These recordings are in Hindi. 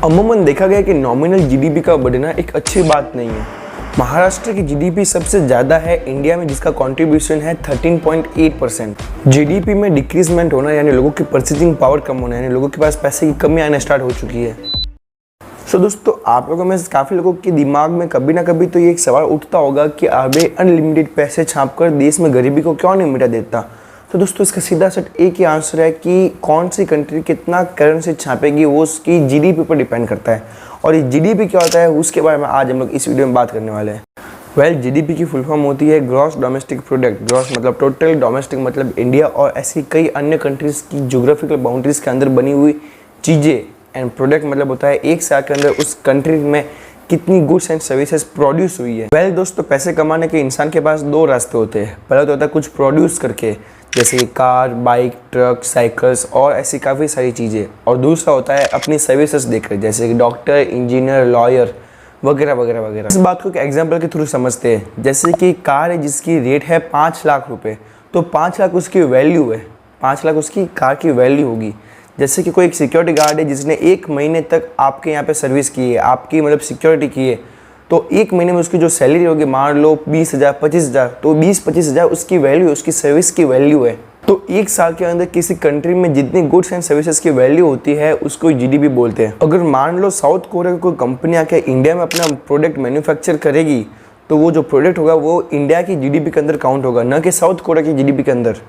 अमूमन देखा गया कि नॉमिनल जीडीपी का बढ़ना एक अच्छी बात नहीं है। महाराष्ट्र की जीडीपी सबसे ज़्यादा है इंडिया में, जिसका कंट्रीब्यूशन है 13.8%। जीडीपी में डिक्रीजमेंट होना यानी लोगों की परचेजिंग पावर कम होना, यानी लोगों के पास पैसे की कमी आना स्टार्ट हो चुकी है। सो दोस्तों, आप लोगों में काफ़ी लोगों के दिमाग में कभी ना कभी तो ये एक सवाल उठता होगा कि आरबीआई अनलिमिटेड पैसे छापकर देश में गरीबी को क्यों नहीं मिटा देता। तो दोस्तों, इसका सीधा सट एक ही आंसर है कि कौन सी कंट्री कितना करेंसी छापेगी वो उसकी जीडीपी पर डिपेंड करता है। और ये जीडीपी क्या होता है उसके बारे में आज हम लोग इस वीडियो में बात करने वाले हैं। जीडीपी की फुल फॉर्म होती है ग्रॉस डोमेस्टिक प्रोडक्ट। ग्रॉस मतलब टोटल, डोमेस्टिक मतलब इंडिया और ऐसी कई अन्य कंट्रीज़ की ज्योग्राफिकल बाउंड्रीज के अंदर बनी हुई चीज़ें, एंड प्रोडक्ट मतलब होता है एक साल के अंदर उस कंट्री में कितनी गुड्स एंड सर्विसेज प्रोड्यूस हुई है। दोस्तों, पैसे कमाने के इंसान के पास दो रास्ते होते हैं। पहला तो होता है कुछ प्रोड्यूस करके, जैसे कि कार, बाइक, ट्रक, साइकिल्स और ऐसी काफ़ी सारी चीज़ें, और दूसरा होता है अपनी सर्विसेज देकर, जैसे कि डॉक्टर, इंजीनियर, लॉयर वगैरह वगैरह वगैरह। इस बात को एक एग्जांपल के थ्रू समझते हैं। जैसे कि कार है जिसकी रेट है 5 लाख रुपए, तो 5 लाख उसकी वैल्यू है, 5 लाख उसकी कार की वैल्यू होगी। जैसे कि कोई एक सिक्योरिटी गार्ड है जिसने 1 महीने तक आपके यहाँ पे सर्विस की है, आपकी मतलब सिक्योरिटी की है, तो 1 महीने में उसकी जो सैलरी होगी मान लो 20,000 25,000, तो 20-25,000 उसकी वैल्यू, उसकी सर्विस की वैल्यू है। तो एक साल के अंदर किसी कंट्री में जितनी गुड्स एंड सर्विसेज की वैल्यू होती है उसको जीडीपी बोलते हैं। अगर मान लो साउथ कोरिया की कोई कंपनी आके इंडिया में अपना प्रोडक्ट मैन्युफैक्चर करेगी, तो वो जो प्रोडक्ट होगा वो इंडिया की जीडीपी के अंदर काउंट होगा, न कि साउथ कोरिया की जीडीपी के अंदर।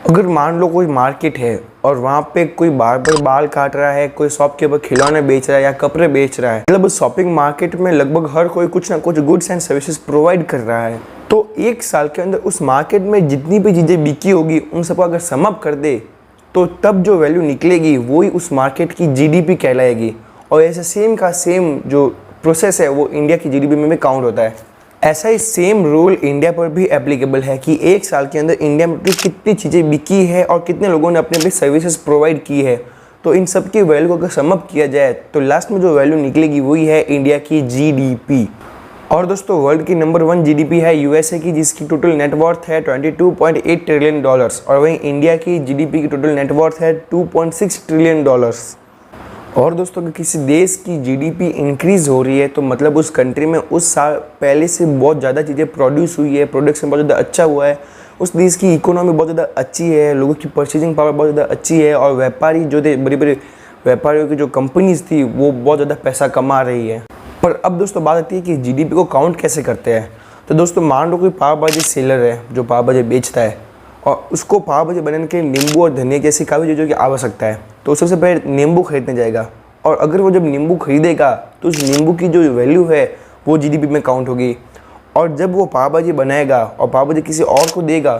अगर मान लो कोई मार्केट है और वहाँ पे कोई बार्बर बाल काट रहा है, कोई शॉप के ऊपर खिलौने बेच रहा है या कपड़े बेच रहा है, मतलब उस शॉपिंग मार्केट में लगभग हर कोई कुछ ना कुछ गुड्स एंड सर्विसेज प्रोवाइड कर रहा है, तो एक साल के अंदर उस मार्केट में जितनी भी चीज़ें बिकी होगी उन सबको अगर सम अप कर दे तो तब जो वैल्यू निकलेगी वही उस मार्केट की जीडीपी कहलाएगी। और ऐसे सेम का सेम जो प्रोसेस है वो इंडिया की जीडीपी में भी काउंट होता है। ऐसा ही सेम रूल इंडिया पर भी एप्लीकेबल है कि एक साल के अंदर इंडिया में कितनी चीज़ें बिकी है और कितने लोगों ने अपने सर्विसेज प्रोवाइड की है, तो इन सब की वैल्यू को अगर सम अप किया जाए तो लास्ट में जो वैल्यू निकलेगी वही है इंडिया की जीडीपी। और दोस्तों, वर्ल्ड की नंबर 1 जीडीपी है यूएसए की, जिसकी टोटल नेटवर्थ है $22.8 ट्रिलियन, और वहीं इंडिया की जीडीपी की टोटल नेटवर्थ है $2.6 ट्रिलियन। और दोस्तों, अगर किसी देश की जीडीपी इंक्रीज़ हो रही है तो मतलब उस कंट्री में उस साल पहले से बहुत ज़्यादा चीज़ें प्रोड्यूस हुई है, प्रोडक्शन बहुत ज़्यादा अच्छा हुआ है, उस देश की इकोनॉमी बहुत ज़्यादा अच्छी है, लोगों की परचेजिंग पावर बहुत ज़्यादा अच्छी है, और व्यापारी जो थे, बड़े बड़े व्यापारियों की जो कंपनीज थी वो बहुत ज़्यादा पैसा कमा रही है। पर अब दोस्तों बात आती है कि जीडीपी को काउंट कैसे करते हैं। तो दोस्तों, मान लो कोई पाव भाजी सेलर है जो पाव भाजी बेचता है, और उसको पाव भाजी बनाने के लिए नींबू और धनिया जैसी काफ़ी चीज़ों की आवश्यकता है, तो सबसे पहले नींबू खरीदने जाएगा, और अगर वो जब नींबू खरीदेगा तो उस नींबू की जो वैल्यू है वो जीडीपी में काउंट होगी। और जब वो पाव भाजी बनाएगा और पाव भाजी किसी और को देगा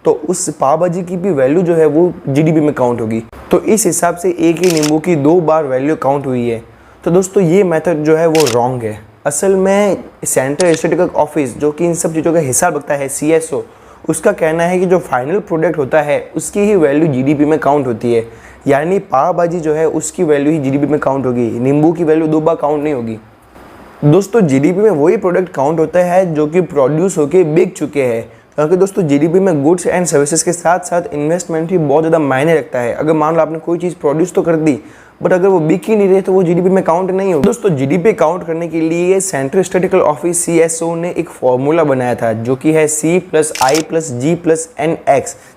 तो उस पाव भाजी की भी वैल्यू जो है वो जीडीपी में काउंट होगी। तो इस हिसाब से एक ही नींबू की 2 बार वैल्यू काउंट हुई है। तो दोस्तों, ये मेथड जो है वो रॉन्ग है। असल में सेंट्रल स्टैटिस्टिकल ऑफिस जो कि इन सब चीज़ों का हिसाब रखता है, CSO, उसका कहना है कि जो फाइनल प्रोडक्ट होता है उसकी ही वैल्यू जीडीपी में काउंट होती है, यानी पाव भाजी जो है उसकी वैल्यू ही जीडीपी में काउंट होगी, नींबू की वैल्यू 2 बार काउंट नहीं होगी। दोस्तों, जीडीपी में वही प्रोडक्ट काउंट होता है जो कि प्रोड्यूस होके बिक चुके हैं, क्योंकि दोस्तों जीडीपी में गुड्स एंड सर्विसेज के साथ साथ इन्वेस्टमेंट भी बहुत ज़्यादा मायने रखता है। अगर मान लो आपने कोई चीज़ प्रोड्यूस तो कर दी, बट अगर वो बिक ही नहीं रही तो वो जीडीपी में काउंट नहीं होगी। दोस्तों, जीडीपी काउंट करने के लिए सेंट्रल स्टैटिस्टिकल ऑफिस CSO ने एक फॉर्मूला बनाया था जो कि है C+I+G+NX,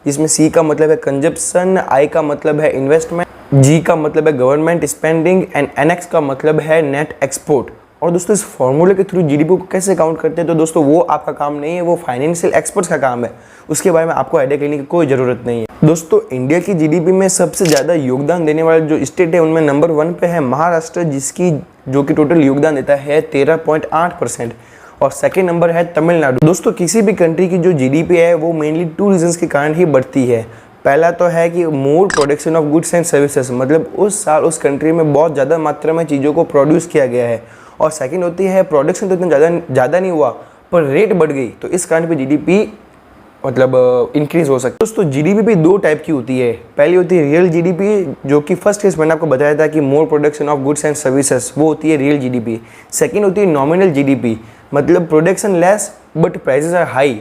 जिसमें C का मतलब है कंजप्शन, I का मतलब है इन्वेस्टमेंट, G का मतलब है गवर्नमेंट स्पेंडिंग, एंड NX का मतलब है नेट एक्सपोर्ट। और दोस्तों, इस फॉर्मूले के थ्रू जीडीपी को कैसे काउंट करते हैं तो दोस्तों वो आपका काम नहीं है, वो फाइनेंशियल एक्सपर्ट्स का काम है, उसके बारे में आपको आइडिया लेने की कोई ज़रूरत नहीं है। दोस्तों, इंडिया की जीडीपी में सबसे ज़्यादा योगदान देने वाले जो स्टेट है उनमें नंबर 1 पे है महाराष्ट्र, जो कि टोटल योगदान देता है 13.8%, और सेकेंड नंबर है तमिलनाडु। दोस्तों, किसी भी कंट्री की जो जीडीपी है वो मेनली 2 रीजन्स के कारण ही बढ़ती है। पहला तो है कि more production of goods and services, मतलब उस साल उस कंट्री में बहुत ज़्यादा मात्रा में चीज़ों को प्रोड्यूस किया गया है, और सेकंड होती है प्रोडक्शन तो इतना ज़्यादा नहीं हुआ पर रेट बढ़ गई, तो इस कारण पे जीडीपी मतलब इंक्रीज हो सकती है। दोस्तों, जीडीपी भी 2 टाइप की होती है। पहली होती है रियल जीडीपी, जो कि फर्स्ट केस मैंने आपको बताया था कि more production of goods and services, वो होती है रियल जीडीपी। सेकंड होती है नॉमिनल जीडीपी, मतलब production less but prices are high,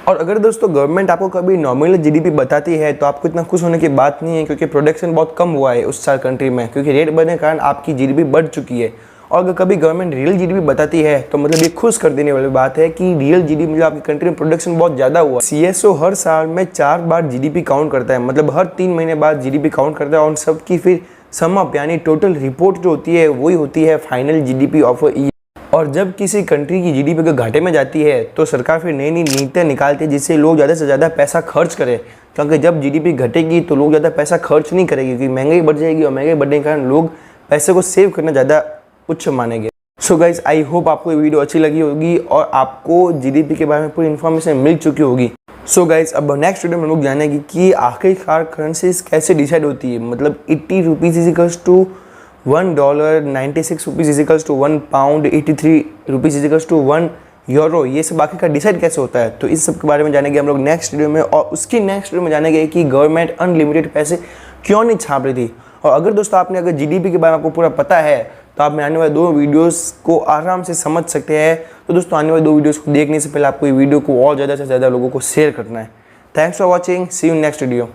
और अगर दोस्तों गवर्नमेंट आपको कभी नॉमिनल जीडीपी बताती है तो आपको इतना खुश होने की बात नहीं है, क्योंकि प्रोडक्शन बहुत कम हुआ है उस साल कंट्री में, क्योंकि रेट बढ़ने के कारण आपकी जीडीपी बढ़ चुकी है। और अगर कभी गवर्नमेंट रियल जीडीपी बताती है तो मतलब ये खुश कर देने वाली बात है कि रियल जीडीपी मतलब आपकी कंट्री में प्रोडक्शन बहुत ज़्यादा हुआ। सीएसओ हर साल में 4 बार जीडीपी काउंट करता है, मतलब हर 3 महीने बाद जीडीपी काउंट करता है, और सबकी फिर सम अप यानी टोटल रिपोर्ट जो होती है वही होती है final GDP of a year. और जब किसी कंट्री की जीडीपी के घाटे में जाती है तो सरकार फिर नई नई नीतियाँ निकालती है जिससे लोग ज़्यादा से ज़्यादा पैसा खर्च करें, क्योंकि जब जीडीपी घटेगी तो लोग ज़्यादा पैसा खर्च नहीं करेंगे, क्योंकि महंगाई बढ़ जाएगी और महंगाई बढ़ने के कारण लोग पैसे को सेव करना ज़्यादा उच्च मानेंगे। सो गाइस, आई होप आपको ये वीडियो अच्छी लगी होगी और आपको जीडीपी के बारे में पूरी इन्फॉर्मेशन मिल चुकी होगी। सो गाइस, अब नेक्स्ट वीडियो में लोग जानेंगे कि आखिरकार करेंसीज कैसे डिसाइड होती है, मतलब 80 rupees equals to $1, 96 rupees equals to £1, 83 rupees equals to €1, ये सब आखिरकार डिसाइड कैसे होता है। तो इस सब के बारे में जानेंगे हम लोग नेक्स्ट वीडियो में, और उसकी नेक्स्ट वीडियो में जानेंगे कि गवर्नमेंट अनलिमिटेड पैसे क्यों नहीं छाप रही थी। और अगर दोस्तों आपने अगर जीडीपी के बारे में आपको पूरा पता है तो आप आने वाले 2 वीडियोस को आराम से समझ सकते हैं। तो दोस्तों आने वाले 2 वीडियोस को देखने से पहले आपको ये वीडियो को और ज़्यादा से ज़्यादा लोगों को शेयर करना है। Thanks for watching, see you next video.